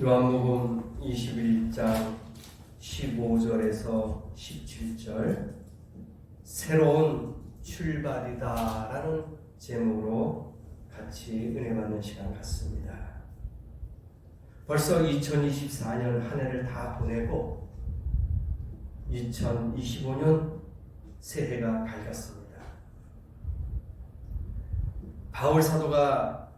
요한복음 21장 15절에서 17절 새로운 출발이다라는 제목으로 같이 은혜 받는 시간 갖습니다. 벌써 2024년 한 해를 다 보내고 2025년 새해가 밝았습니다. 바울 사도가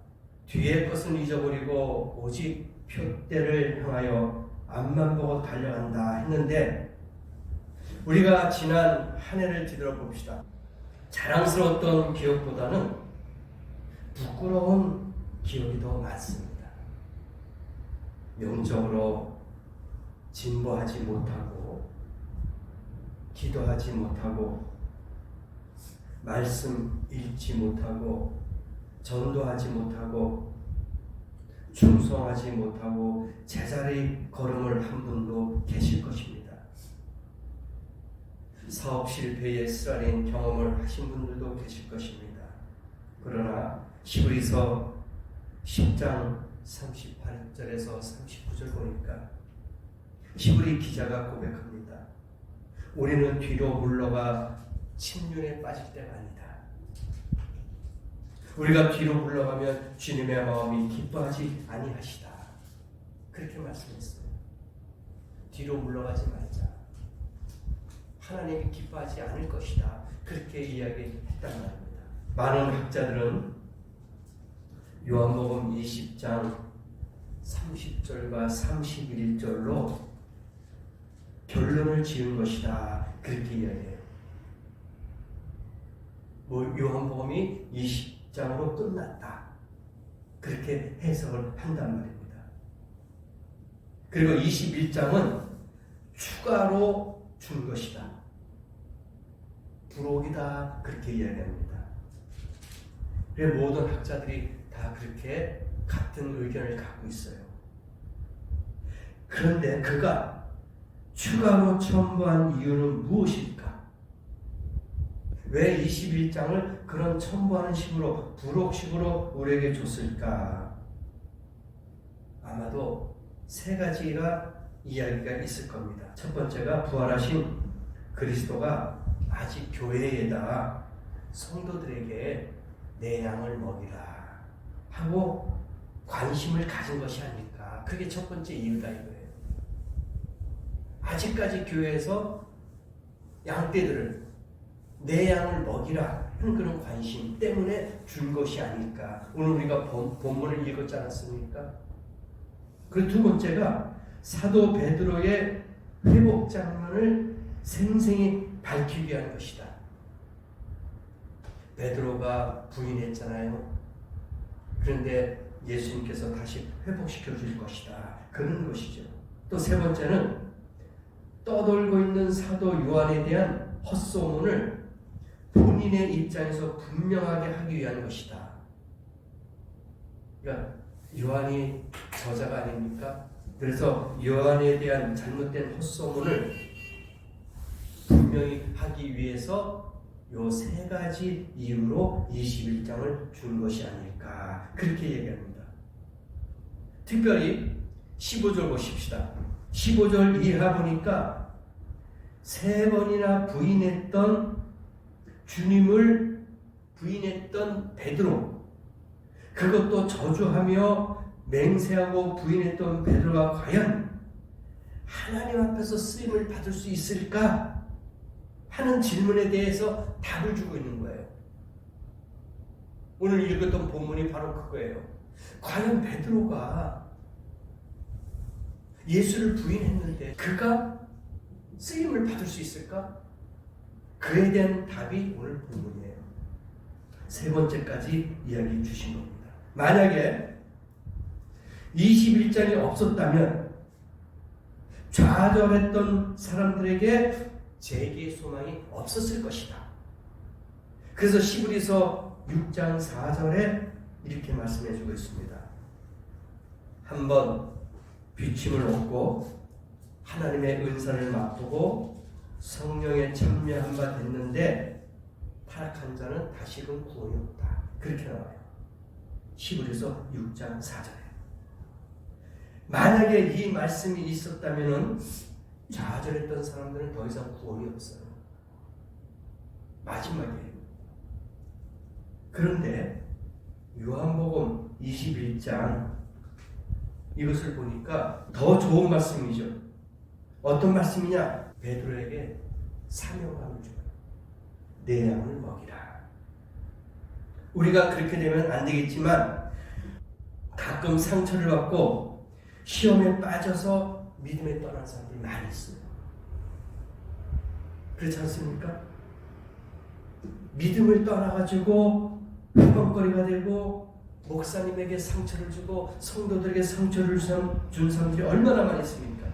뒤의 것은 잊어버리고 오직 표대를 향하여 앞만 보고 달려간다 했는데, 우리가 지난 한 해를 뒤돌아봅시다. 자랑스러웠던 기억보다는 부끄러운 기억이 더 많습니다. 영적으로 진보하지 못하고, 기도하지 못하고, 말씀 읽지 못하고, 전도하지 못하고, 충성하지 못하고 제자리 걸음을 한 분도 계실 것입니다. 사업 실패에 쓰라린 경험을 하신 분들도 계실 것입니다. 그러나 히브리서 10장 38절에서 39절 보니까 히브리 기자가 고백합니다. 우리는 뒤로 물러가 침륜에 빠질 때가 아니다. 우리가 뒤로 물러가면 주님의 마음이 기뻐하지 아니하시다. 그렇게 말씀했어요. 뒤로 물러가지 말자. 하나님이 기뻐하지 않을 것이다. 그렇게 이야기했단 말입니다. 많은 학자들은 요한복음 20장 30절과 31절로 결론을 지은 것이다. 그렇게 이야기해요. 요한복음이 20장으로 끝났다. 그렇게 해석을 한단 말입니다. 그리고 21장은 추가로 준 것이다. 부록이다. 그렇게 이야기합니다. 그래서 모든 학자들이 다 그렇게 같은 의견을 갖고 있어요. 그런데 그가 추가로 첨부한 이유는 무엇일까? 왜 21장을 그런 첨부하는 식으로, 부록식으로 우리에게 줬을까? 아마도 세 가지가 이야기가 있을 겁니다. 첫 번째가 부활하신 그리스도가 아직 교회에다 성도들에게 내 양을 먹이라 하고 관심을 가진 것이 아닐까. 그게 첫 번째 이유다 이거예요. 아직까지 교회에서 양떼들을 내 양을 먹이라 하는 그런 관심 때문에 준 것이 아닐까. 오늘 우리가 본문을 읽었지 않았습니까? 그리고 두 번째가 사도 베드로의 회복 장면을 생생히 밝히기 위한 것이다. 베드로가 부인했잖아요. 그런데 예수님께서 다시 회복시켜 줄 것이다. 그런 것이죠. 또 세 번째는 떠돌고 있는 사도 요한에 대한 헛소문을 본인의 입장에서 분명하게 하기 위한 것이다. 그러니까 요한이 저자가 아닙니까? 그래서 요한에 대한 잘못된 헛소문을 분명히 하기 위해서 요 세 가지 이유로 21장을 준 것이 아닐까. 그렇게 얘기합니다. 특별히 15절 보십시다. 15절 이하 보니까 세 번이나 부인했던 주님을 부인했던 베드로, 그것도 저주하며 맹세하고 부인했던 베드로가 과연 하나님 앞에서 쓰임을 받을 수 있을까 하는 질문에 대해서 답을 주고 있는 거예요. 오늘 읽었던 본문이 바로 그거예요. 과연 베드로가 예수를 부인했는데 그가 쓰임을 받을 수 있을까? 그에 대한 답이 오늘 본문이에요. 세 번째까지 이야기 주신 겁니다. 만약에 21장이 없었다면 좌절했던 사람들에게 재기의 소망이 없었을 것이다. 그래서 히브리서 6장 4절에 이렇게 말씀해 주고 있습니다. 한번 비침을 얻고 하나님의 은사를 맛보고 성령에 참여한 바 됐는데 타락한 자는 다시금 구원이 없다. 그렇게 나와요. 히브리서 6장 4절에. 만약에 이 말씀이 있었다면 좌절했던 사람들은 더 이상 구원이 없어요. 마지막이에요. 그런데 요한복음 21장 이것을 보니까 더 좋은 말씀이죠. 어떤 말씀이냐? 베드로에게 사명감을 줘요. 내 양을 먹이라. 우리가 그렇게 되면 안 되겠지만 가끔 상처를 받고 시험에 빠져서 믿음에 떠난 사람들이 많이 있어요. 그렇지 않습니까? 믿음을 떠나가지고 허벅거리가 되고 목사님에게 상처를 주고 성도들에게 상처를 준 사람들이 얼마나 많이 있습니까?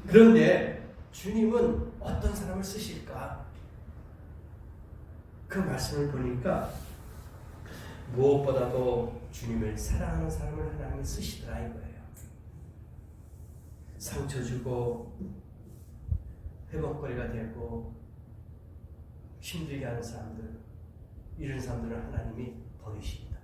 그런데 주님은 어떤 사람을 쓰실까? 그 말씀을 보니까 무엇보다도 주님을 사랑하는 사람을 하나님이 쓰시더라 이거예요. 상처 주고 회복거리가 되고 힘들게 하는 사람들, 이런 사람들은 하나님이 버리십니다.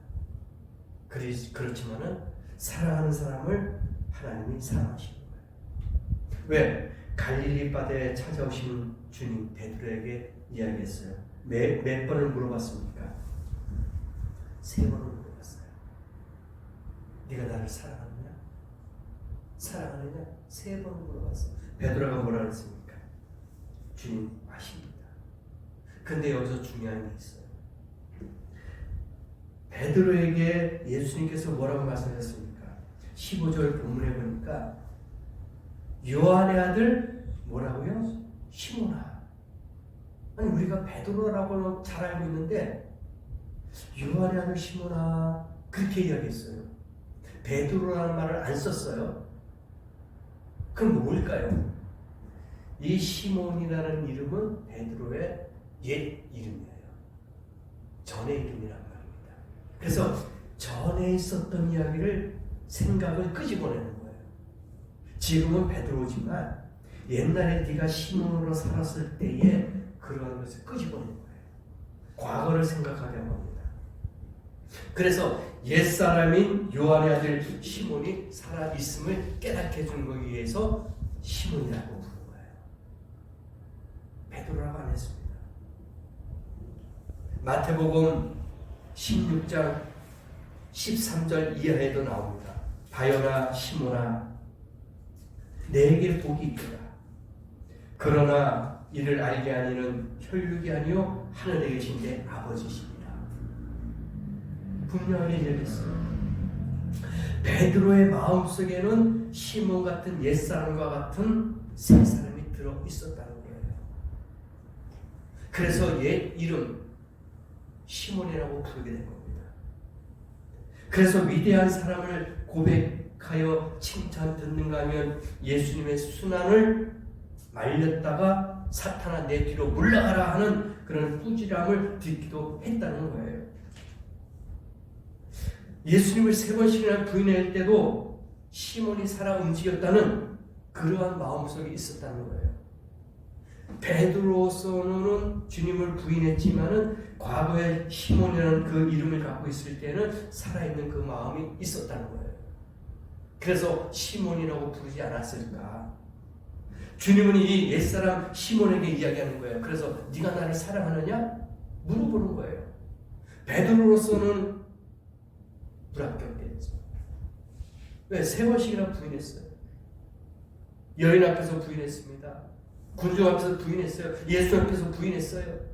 그렇지만은 사랑하는 사람을 하나님이 사랑하시는 거예요. 왜? 갈릴리 바다에 찾아오신 주님 베드로에게 이야기했어요. 몇 번을 물어봤습니까? 3번을 물어봤어요. 네가 나를 사랑하느냐? 사랑하느냐? 3번을 물어봤어요. 베드로가 뭐라 그랬습니까? 주님 아십니다. 근데 여기서 중요한 게 있어요. 베드로에게 예수님께서 뭐라고 말씀하셨습니까? 15절 본문에 보니까 요한의 아들 뭐라고요? 시몬아. 아니 우리가 베드로라고 잘 알고 있는데 요한의 아들 시몬아 그렇게 이야기했어요. 베드로라는 말을 안 썼어요. 그럼 뭘까요? 이 시몬이라는 이름은 베드로의 옛 이름이에요. 전의 이름이란 말입니다. 그래서 전에 있었던 이야기를 생각을 끄집어내는 거예요. 지금은 베드로지만 옛날에 네가 시몬으로 살았을 때에 그러한 것을 끄집어내는 거예요. 과거를 생각하게 합니다. 그래서 옛사람인 요한의 아들 시몬이 살아있음을 깨닫게 해주는 것에 위해서 시몬이라고 부른 거예요. 베드로라고 안 했습니다. 마태복음 16장 13절 이하에도 나옵니다. 바요나 시몬아 내게 복이 있다. 그러나 이를 알게 하니는 혈육이 아니요 하늘에 계신 내 아버지시니라. 분명하게 얘기했어요. 베드로의 마음속에는 시몬 같은 옛사람과 같은 새 사람이 들어 있었다는 거예요. 그래서 옛 이름 시몬이라고 부르게 된 겁니다. 그래서 위대한 사람을 고백하여 칭찬 듣는가 하면 예수님의 순환을 말렸다가 사탄아 내 뒤로 물러가라 하는 그런 꾸지람을 듣기도 했다는 거예요. 예수님을 3번씩이나 부인할 때도 시몬이 살아 움직였다는 그러한 마음속에 있었다는 거예요. 베드로서는 주님을 부인했지만은 과거에 시몬이라는 그 이름을 갖고 있을 때는 살아있는 그 마음이 있었다는 거예요. 그래서 시몬이라고 부르지 않았을까? 주님은 이 옛사람 시몬에게 이야기하는 거예요. 그래서 네가 나를 사랑하느냐? 물어보는 거예요. 베드로로서는 불합격됐죠. 왜? 3번씩이나 부인했어요. 여인 앞에서 부인했습니다. 군중 앞에서 부인했어요. 예수 앞에서 부인했어요.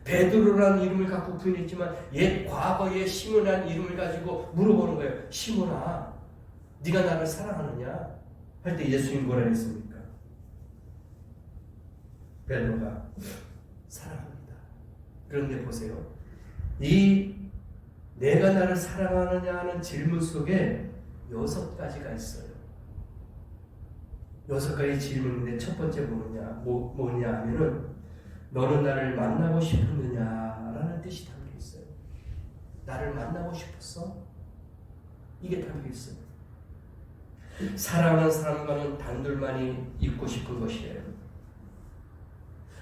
베드로라는 이름을 갖고 부인했지만 옛 과거의 시몬이라는 이름을 가지고 물어보는 거예요. 시몬아, 네가 나를 사랑하느냐? 할 때 예수님 뭐라 했습니까? 베드로가 사랑합니다. 그런데 보세요. 이 내가 나를 사랑하느냐 하는 질문 속에 6가지가 있어요. 6가지 질문인데 첫 번째 뭐냐 하면은 너는 나를 만나고 싶었느냐라는 뜻이 담겨 있어요. 나를 만나고 싶었어? 이게 담겨 있어요. 사랑하는 사람과는 단둘만이 있고 싶은 것이에요.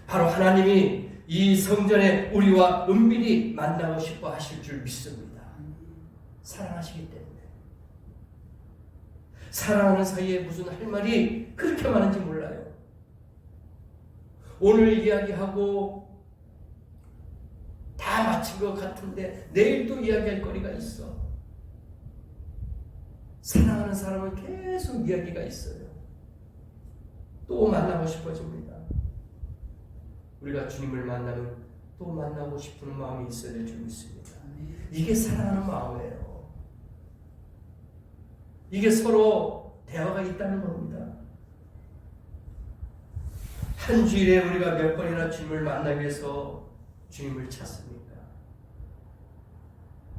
바로 하나님이 이 성전에 우리와 은밀히 만나고 싶어 하실 줄 믿습니다. 사랑하시기 때문에. 사랑하는 사이에 무슨 할 말이 그렇게 많은지 몰라요. 오늘 이야기하고 다 마친 것 같은데 내일 또 이야기할 거리가 있어. 사랑하는 사람은 계속 이야기가 있어요. 또 만나고 싶어집니다. 우리가 주님을 만나면 또 만나고 싶은 마음이 있어야 될 줄 믿습니다. 이게 사랑하는 마음이에요. 이게 서로 대화가 있다는 겁니다. 한 주일에 우리가 몇 번이나 주님을 만나기 위해서 주님을 찾습니까?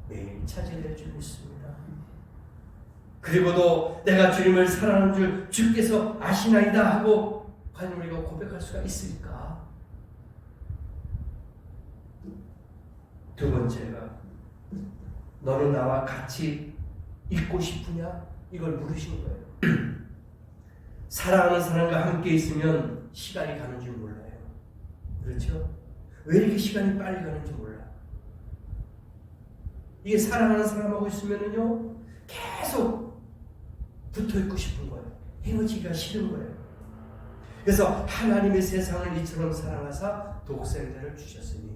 매일 찾아야 될 줄 믿습니다. 그리고도 내가 주님을 사랑하는 줄 주께서 아시나이다 하고 과연 우리가 고백할 수가 있을까? 두 번째가 너는 나와 같이 있고 싶으냐? 이걸 물으신 거예요. 사랑하는 사람과 함께 있으면 시간이 가는 줄 몰라요. 그렇죠? 왜 이렇게 시간이 빨리 가는지 몰라. 이게 사랑하는 사람하고 있으면은요 계속 붙어 있고 싶은 거예요. 헤어지기가 싫은 거예요. 그래서 하나님의 세상을 이처럼 사랑하사 독생자를 주셨으니,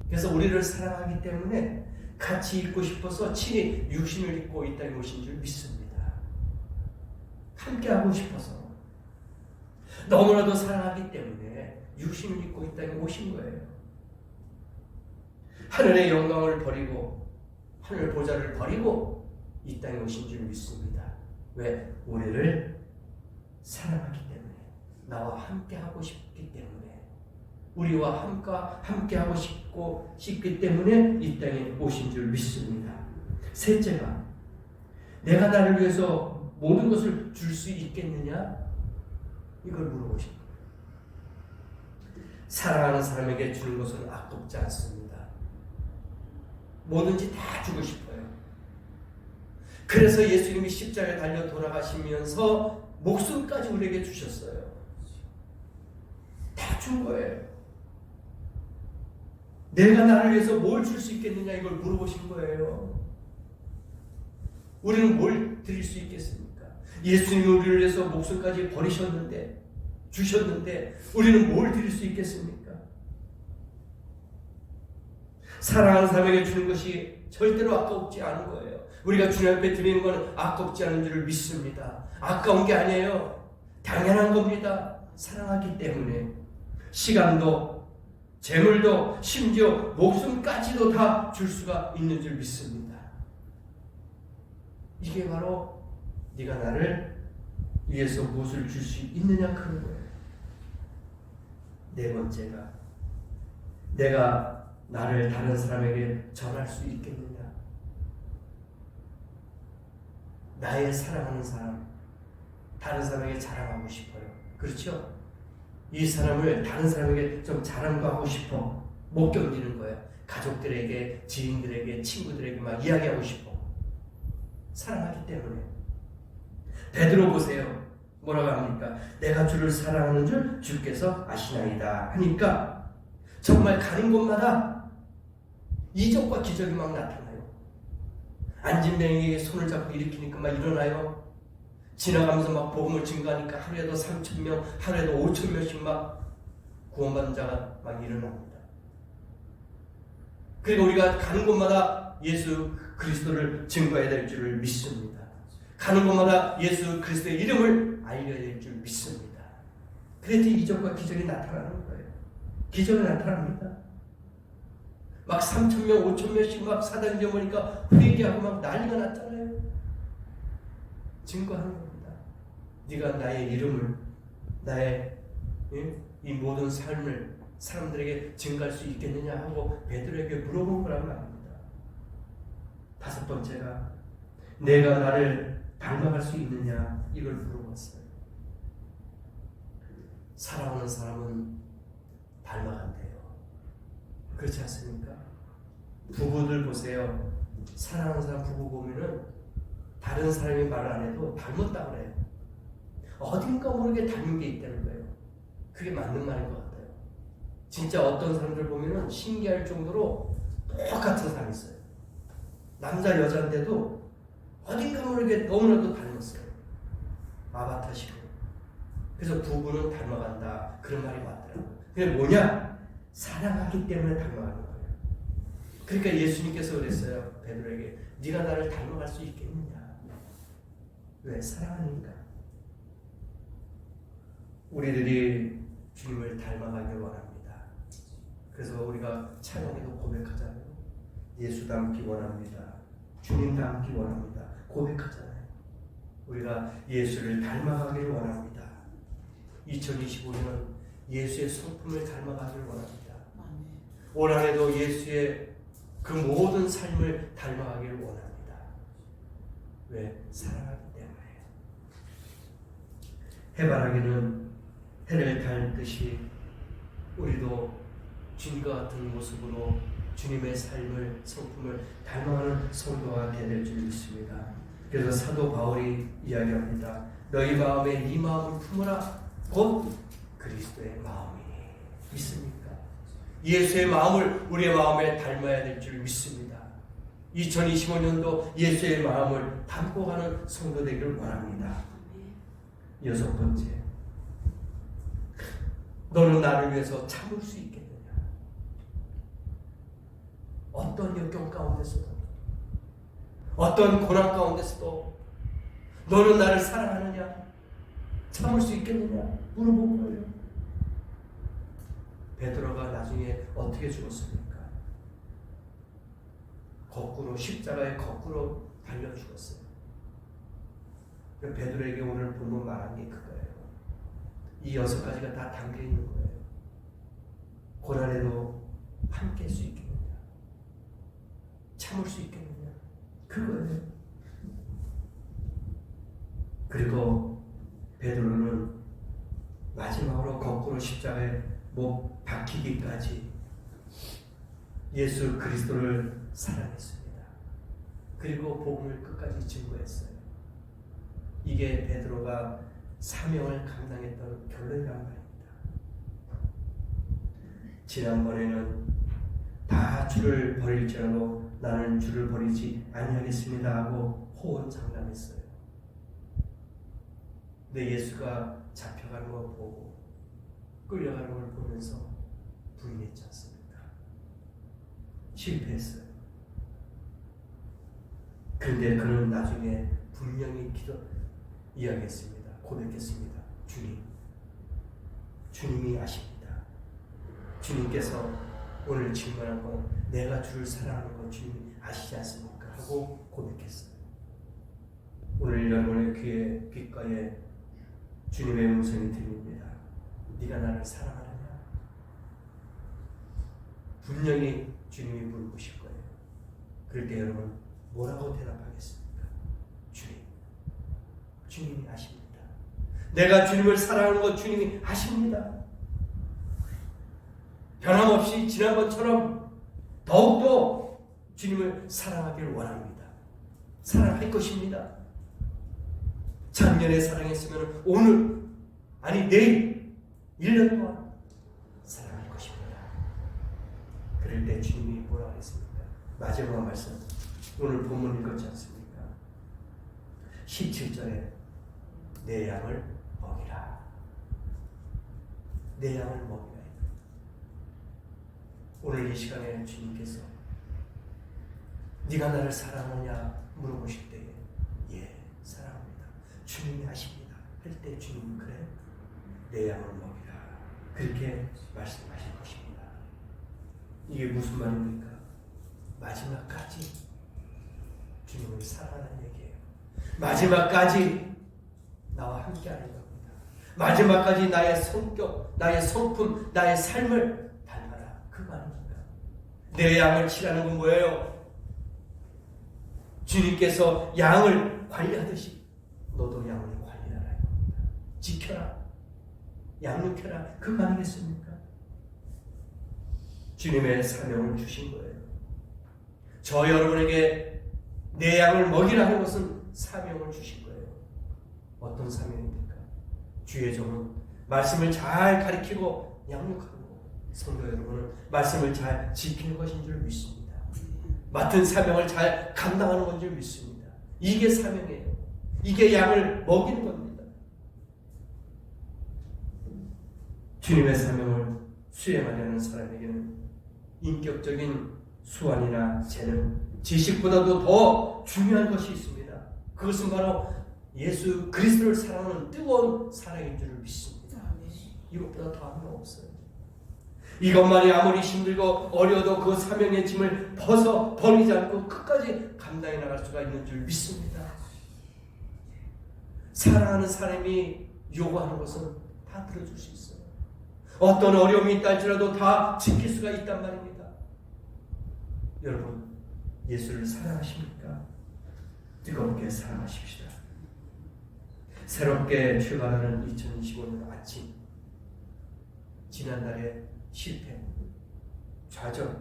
그래서 우리를 사랑하기 때문에 같이 있고 싶어서 친히 육신을 입고 이 땅에 오신 줄 믿습니다. 함께 하고 싶어서, 너무나도 사랑하기 때문에 육신을 입고 이 땅에 오신 거예요. 하늘의 영광을 버리고 하늘 보좌를 버리고 이 땅에 오신 줄 믿습니다. 왜? 우리를 사랑하기 때문에, 나와 함께 하고 싶기 때문에, 우리와 함께 하고 싶기 때문에 이 땅에 오신 줄 믿습니다. 셋째가, 내가 나를 위해서 모든 것을 줄 수 있겠느냐? 이걸 물어보신 거예요. 사랑하는 사람에게 주는 것은 아깝지 않습니다. 뭐든지 다 주고 싶어요. 그래서 예수님이 십자가에 달려 돌아가시면서 목숨까지 우리에게 주셨어요. 다 준 거예요. 내가 나를 위해서 뭘 줄 수 있겠느냐, 이걸 물어보신 거예요. 우리는 뭘 드릴 수 있겠습니까? 예수님이 우리를 위해서 목숨까지 버리셨는데, 주셨는데 우리는 뭘 드릴 수 있겠습니까? 사랑하는 사람에게 주는 것이 절대로 아깝지 않은 거예요. 우리가 주님 앞에 드리는 건 아깝지 않은 줄을 믿습니다. 아까운 게 아니에요. 당연한 겁니다. 사랑하기 때문에 시간도, 재물도, 심지어 목숨까지도 다 줄 수가 있는 줄 믿습니다. 이게 바로 네가 나를 위해서 무엇을 줄 수 있느냐 그런 거예요. 네 번째가, 내가 나를 다른 사람에게 전할 수 있겠느냐. 나의 사랑하는 사람, 다른 사람에게 자랑하고 싶어요. 그렇죠? 이 사람을 다른 사람에게 좀 자랑도 하고 싶어. 못 견디는 거예요. 가족들에게, 지인들에게, 친구들에게 막 이야기하고 싶어. 사랑하기 때문에. 베드로 보세요. 뭐라고 합니까? 내가 주를 사랑하는 줄 주께서 아시나이다 하니까 정말 가는 곳마다 이적과 기적이 막 나타나요. 안진뱅이에게 손을 잡고 일으키니까 막 일어나요. 지나가면서 막 복음을 증거하니까 하루에도 3,000명, 하루에도 5,000명씩 막 구원받는 자가 막 일어납니다. 그리고 우리가 가는 곳마다 예수 그리스도를 증거해야 될 줄을 믿습니다. 가는 곳마다 예수 그리스도의 이름을 알려야 될 줄 믿습니다. 그래서 이적과 기적이 나타나는 거예요. 기적이 나타납니다. 막 3,000명, 5,000명씩 막 사단이 되어보니까 회개하고 막 난리가 났잖아요. 증거하는 겁니다. 네가 나의 이름을, 나의 이 모든 삶을 사람들에게 증거할 수 있겠느냐 하고 베드로에게 물어본 거란 말입니다. 다섯 번째가, 내가 나를 닮아갈 수 있느냐, 이걸 물어봤어요. 사랑하는 사람은 닮아간대요. 그렇지 않습니까? 부부들 보세요. 사랑하는 사람 부부 보면은 다른 사람이 말을 안 해도 닮았다고 그래요. 어딘가 모르게 닮은 게 있다는 거예요. 그게 맞는 말인 것 같아요. 진짜 어떤 사람들 보면은 신기할 정도로 똑같은 사람이 있어요. 남자 여자인데도 어딘가 모르게 너무나도 닮았어요. 아바타식으로. 그래서 부부는 닮아간다. 그런 말이 맞더라고요. 그게 뭐냐? 사랑하기 때문에 닮아가는 거예요. 그러니까 예수님께서 그랬어요. 베드로에게 네가 나를 닮아갈 수 있겠느냐? 왜? 사랑하니까. 우리들이 주님을 닮아가길 원합니다. 그래서 우리가 찬양에도 고백하잖아요. 예수 닮기 원합니다. 주님 닮기 원합니다. 고백하잖아요. 우리가 예수를 닮아가길 원합니다. 2025년 예수의 성품을 닮아가길 원합니다. 올 한해도 예수의 그 모든 삶을 닮아가길 원합니다. 왜? 사랑하기 때문에. 해바라기는 해를 닮듯이 우리도 주님과 같은 모습으로 주님의 삶을, 성품을 닮아가는 성도가 되어야 될 줄 믿습니다. 그래서 사도 바울이 이야기합니다. 너희 마음에 이 마음을 품으라. 곧 그리스도의 마음이니. 믿습니까? 예수의 마음을 우리의 마음에 닮아야 될 줄 믿습니다. 2025년도 예수의 마음을 담고 가는 성도 되기를 원합니다. 6번째, 너는 나를 위해서 참을 수 있겠느냐? 어떤 역경 가운데서도, 어떤 고난 가운데서도 너는 나를 사랑하느냐? 참을 수 있겠느냐? 물어본 거예요. 베드로가 나중에 어떻게 죽었습니까? 거꾸로, 십자가에 거꾸로 달려 죽었어요. 베드로에게 오늘 본문 말한 게 그거예요. 이 6가지가 다 담겨 있는 거예요. 고난에도 함께 할 수 있겠느냐? 참을 수 있겠느냐? 그거예요. 그리고 베드로는 마지막으로 거꾸로 십자가에 못 박히기까지 예수 그리스도를 사랑했습니다. 그리고 복음을 끝까지 증거했어요. 이게 베드로가 사명을 감당했던 결론이란 말입니다. 지난번에는 다 주를 버릴지라도 나는 주를 버리지 아니하겠습니다 하고 호언장담했어요. 근데 예수가 잡혀가는 걸 보고 끌려가는 걸 보면서 부인했지 않습니까? 실패했어요. 그런데 그는 나중에 분명히 이야기했습니다. 고백했습니다. 주님이 아십니다. 주님께서 오늘 질문한 건 내가 주를 사랑하는 건 주님이 아시지 않습니까? 하고 고백했어요. 오늘 여러분의 귀에 귓가에 주님의 음성이 들립니다. 네가 나를 사랑하느냐? 분명히 주님이 물으실 거예요. 그럴 때 여러분 뭐라고 대답하겠습니까? 주님이 아십니다. 내가 주님을 사랑하는 것 주님이 아십니다. 변함없이 지난번처럼 더욱더 주님을 사랑하기를 원합니다. 사랑할 것입니다. 작년에 사랑했으면 오늘, 아니 내일, 1년 동안 사랑할 것입니다. 그럴 때 주님이 뭐라고 했습니까? 마지막 말씀, 오늘 본문 읽었지 않습니까? 17절에 내 양을 먹이라. 내 양을 먹이라. 오늘 이 시간에 주님께서 네가 나를 사랑하냐 물어보실 때에 예, 사랑합니다. 주님이 아십니다. 할 때 주님은 그래? 내 양을 먹이라. 그렇게 말씀하실 것입니다. 이게 무슨 말입니까? 마지막까지 주님을 사랑하는 얘기예요. 마지막까지 나와 함께하는 겁니다. 마지막까지 나의 성격, 나의 성품, 나의 삶을 닮아라. 그거 아닙니까? 내 양을 치라는 건 뭐예요? 주님께서 양을 관리하듯이 너도 양을 관리하라. 지켜라. 양육해라. 그거 아니겠습니까? 주님의 사명을 주신 거예요. 저 여러분에게 내 양을 먹이라는 것은 사명을 주신 거예요. 어떤 사명입니까? 주의 종은 말씀을 잘 가르치고 양육하고 성도 여러분은 말씀을 잘 지키는 것인 줄 믿습니다. 맡은 사명을 잘 감당하는 건 줄 믿습니다. 이게 사명이에요. 이게 양을 먹이는 겁니다. 주님의 사명을 수행하려는 사람에게는 인격적인 수완이나 재능, 지식보다도 더 중요한 것이 있습니다. 그것은 바로 예수 그리스도를 사랑하는 뜨거운 사랑인 줄을 믿습니다. 이것보다 더한 건 없어요. 이것만이 아무리 힘들고 어려워도 그 사명의 짐을 버리지 않고 끝까지 감당해 나갈 수가 있는 줄 믿습니다. 사랑하는 사람이 요구하는 것은 다 들어줄 수 있어요. 어떤 어려움이 있다 할지라도 다 지킬 수가 있단 말입니다. 여러분, 예수를 사랑하십니까? 뜨겁게 사랑하십시다. 새롭게 출발하는 2025년 아침, 지난달의 실패, 좌절,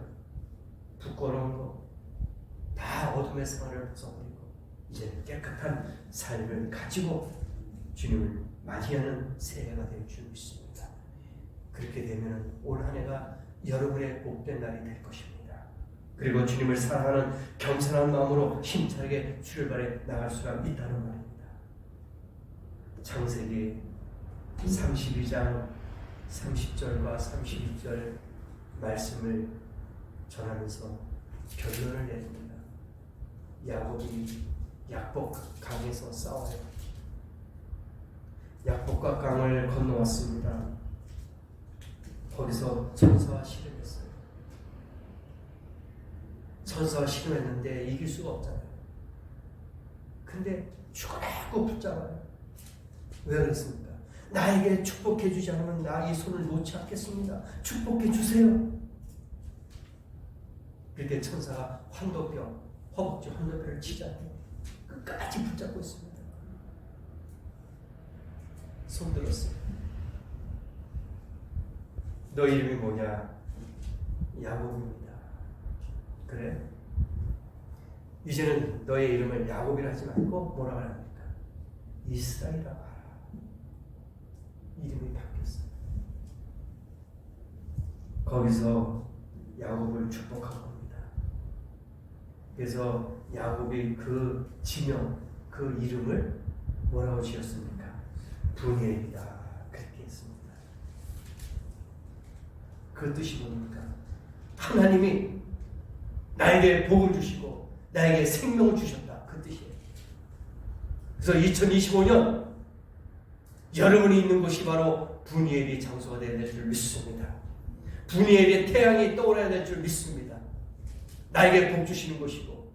부끄러운 거 다 어둠의 생활을 벗어버리고 이제 깨끗한 삶을 가지고 주님을 맞이하는 새해가 될 줄 믿습니다. 그렇게 되면 올 한 해가 여러분의 복된 날이 될 것입니다. 그리고 주님을 사랑하는 겸손한 마음으로 힘차게 출발해 나갈 수가 있다는 말입니다. 창세기 32장 30절과 32절 말씀을 전하면서 결론을 내립니다. 야곱이 약복 강에서 싸워요. 약복과 강을 건너왔습니다. 거기서 천사와 씨름했어요. 천사와 씨름했는데 이길 수가 없잖아요. 근데 죽어라고 붙잡아요. 왜 그랬습니까? 나에게 축복해 주지 않으면 나 이 손을 놓지 않겠습니다. 축복해 주세요. 그때 천사가 허벅지 환도뼈를 치잖아요. 끝까지 붙잡고 있습니다. 손 들었어요. 너 이름이 뭐냐? 야곱입니다. 그래? 이제는 너의 이름을 야곱이라 하지 말고 뭐라고 합니까? 이스라엘이라고 하라. 이름이 바뀌었어요. 거기서 야곱을 축복한 겁니다. 그래서 야곱이 그 지명, 그 이름을 뭐라고 지었습니까? 브니엘이다. 그렇게 했습니다. 그 뜻이 뭡니까? 하나님이 나에게 복을 주시고 나에게 생명을 주셨다. 그 뜻이에요. 그래서 2025년 여러분이 있는 곳이 바로 브니엘의 장소가 되어야 될 줄 믿습니다. 브니엘의 태양이 떠올라야 될 줄 믿습니다. 나에게 복 주시는 곳이고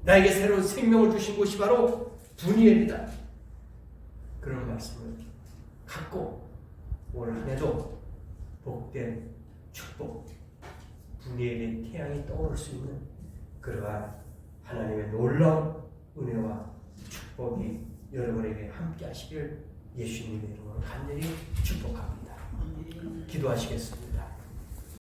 나에게 새로운 생명을 주신 곳이 바로 브니엘이다. 그런 말씀을 갖고 올 한 해도 복된 축복, 브니엘의 태양이 떠오를 수 있는 그러한 하나님의 놀라운 은혜와 축복이 여러분에게 함께 하시길 예수님의 이름으로 간절히 축복합니다. 기도하시겠습니다.